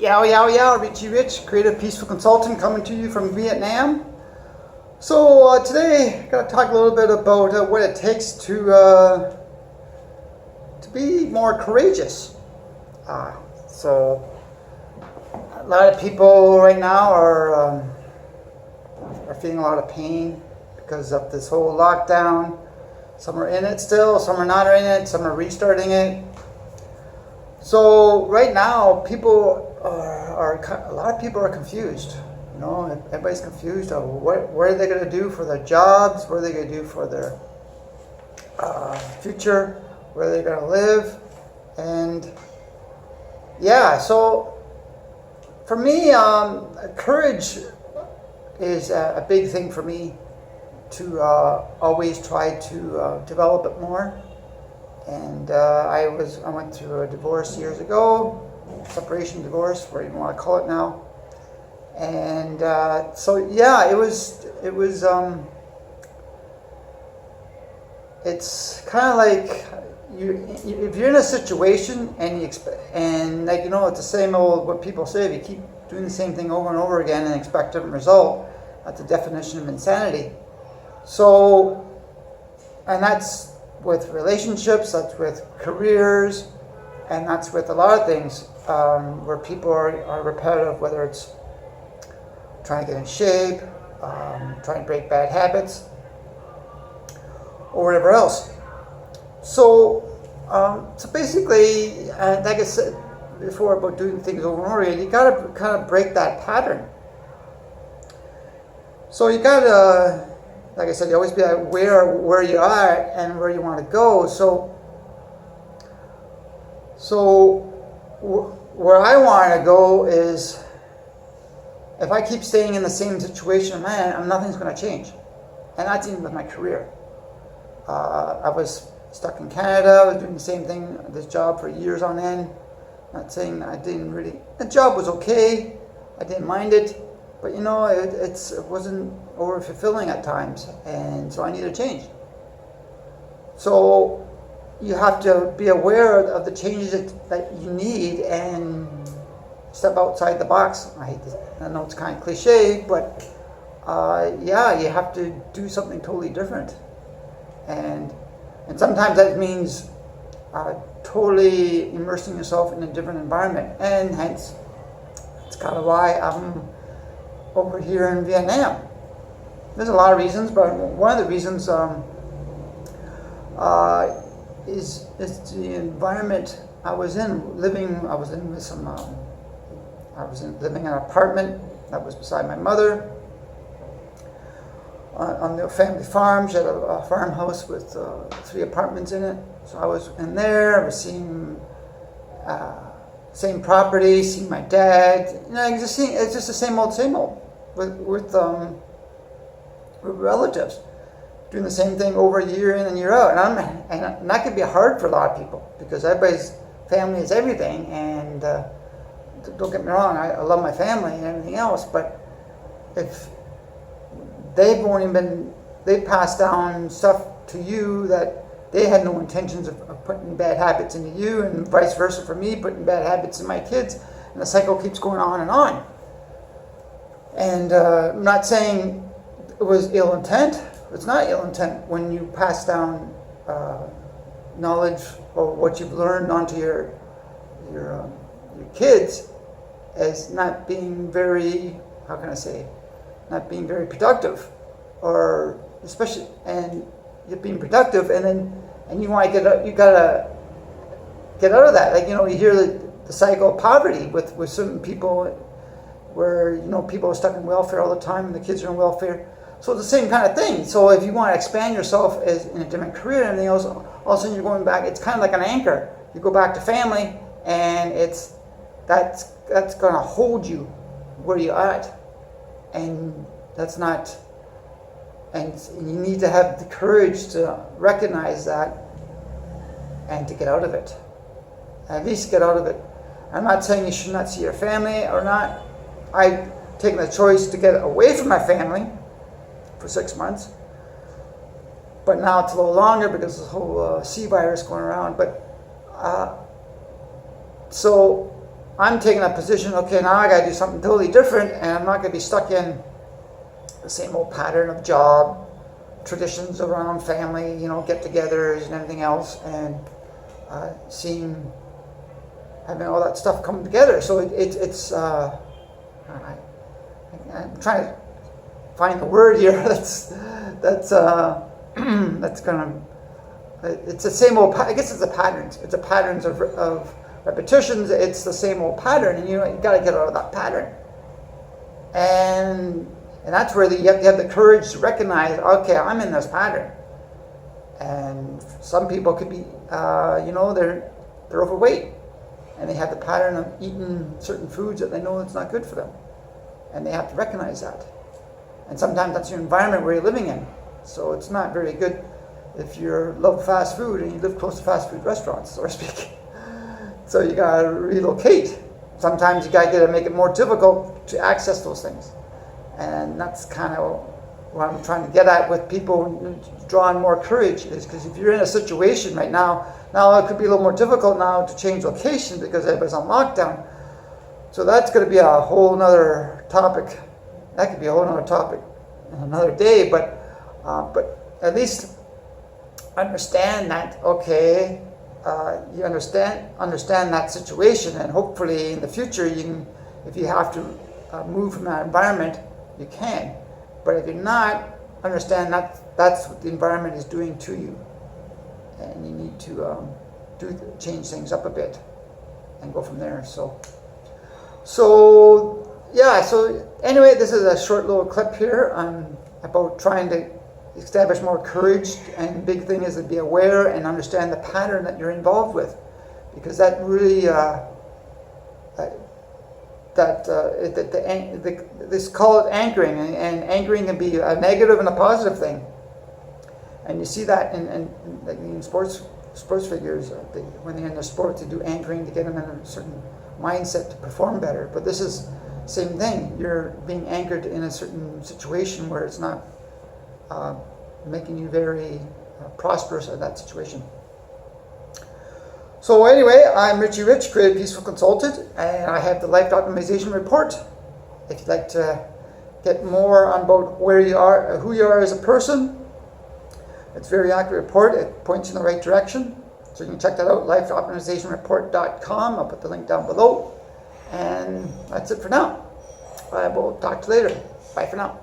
Yow, yow, yow, Richie Rich, creative peaceful consultant coming to you from Vietnam. So today, I'm going to talk a little bit about what it takes to be more courageous. So a lot of people right now are feeling a lot of pain because of this whole lockdown. Some are in it still, some are not in it, some are restarting it. So right now, a lot of people are confused. You know, everybody's confused of what are they going to do for their jobs, what are they going to do for their future, where are they going to live, and yeah. So for me, courage is a big thing for me to always try to develop it more. And I went through a divorce years ago, separation, divorce, whatever you want to call it now. And so yeah, it's kind of like if you're in a situation and like, you know, it's the same old what people say, if you keep doing the same thing over and over again and expect a different result, that's the definition of insanity. So, and that's with relationships, that's with careers, and that's with a lot of things where people are repetitive, whether it's trying to get in shape, trying to break bad habits, or whatever else. So, so basically, like I said before about doing things over and over again, you got to kind of break that pattern. So you got to, like I said, you always be aware of where you are and where you want to go. So where I want to go is, if I keep staying in the same situation, man, nothing's going to change. And that's even with my career. I was stuck in Canada. I was doing the same thing, this job for years on end. Not saying I didn't really. The job was okay. I didn't mind it. But you know, it wasn't over-fulfilling at times, and so I need a change. So you have to be aware of the changes that you need and step outside the box. I know it's kind of cliche, but yeah, you have to do something totally different. And sometimes that means totally immersing yourself in a different environment, and hence, that's kind of why I'm over here in Vietnam. There's a lot of reasons, but one of the reasons is the environment I was in. Living in an apartment that was beside my mother on the family farm. She had a farmhouse with 3 apartments in it. So I was in there. I was seeing same property, seeing my dad. You know, it's just the same old with relatives, doing the same thing over a year in and year out. And that can be hard for a lot of people because everybody's family is everything. And don't get me wrong, I love my family and everything else, but if they've passed down stuff to you that they had no intentions of putting bad habits into you, and vice versa for me, putting bad habits in my kids, and the cycle keeps going on and on. And I'm not saying it was ill intent. It's not ill intent when you pass down knowledge or what you've learned onto your kids as not being very, not being very productive, or especially, and you're being productive, and you want to get out, you gotta get out of that. Like, you know, you hear the cycle of poverty with certain people, where, you know, people are stuck in welfare all the time and the kids are in welfare. So it's the same kind of thing. So if you want to expand yourself in a different career and everything else, all of a sudden you're going back. It's kind of like an anchor. You go back to family, and that's going to hold you where you're at, and that's not. And you need to have the courage to recognize that and to get out of it. At least get out of it. I'm not saying you should not see your family or not. I've taken the choice to get away from my family for 6 months. But now it's a little longer because of the whole C virus going around. But so I'm taking a position, okay, now I got to do something totally different, and I'm not going to be stuck in the same old pattern of job, traditions around family, get-togethers and everything else, and having all that stuff come together. So I'm trying to find the word here that's gonna. It's the same old. I guess it's a patterns. It's a patterns of repetitions. It's the same old pattern, and you got to get out of that pattern. And that's where you have to have the courage to recognize, okay, I'm in this pattern. And some people could be, they're overweight, and they have the pattern of eating certain foods that they know it's not good for them, and they have to recognize that. And sometimes that's your environment where you're living in. So it's not very good if you love fast food and you live close to fast food restaurants, so to speak. So you gotta relocate. Sometimes you gotta make it more difficult to access those things. And that's kind of what I'm trying to get at with people drawing more courage, is because if you're in a situation right now it could be a little more difficult now to change location because everybody's on lockdown. So that's going to be a whole nother topic. That could be a whole nother topic another day, but at least understand that, okay, you understand that situation, and hopefully in the future you can, if you have to move from that environment, you can. But if you're not, understand that that's what the environment is doing to you, and you need to change things up a bit and go from there. So anyway, this is a short little clip here about trying to establish more courage, and the big thing is to be aware and understand the pattern that you're involved with, because that really this call it anchoring, and anchoring can be a negative and a positive thing, and you see that in sports figures, when they're in the sport, they do anchoring to get them in a certain mindset to perform better. But this is the same thing. You're being anchored in a certain situation where it's not making you very prosperous in that situation. So anyway, I'm Richie Rich, Creative Peaceful Consultant, and I have the Life Optimization Report. If you'd like to get more on about where you are, who you are as a person, it's a very accurate report. It points in the right direction. So you can check that out, lifeoptimizationreport.com. I'll put the link down below. And that's it for now. I will talk to you later. Bye for now.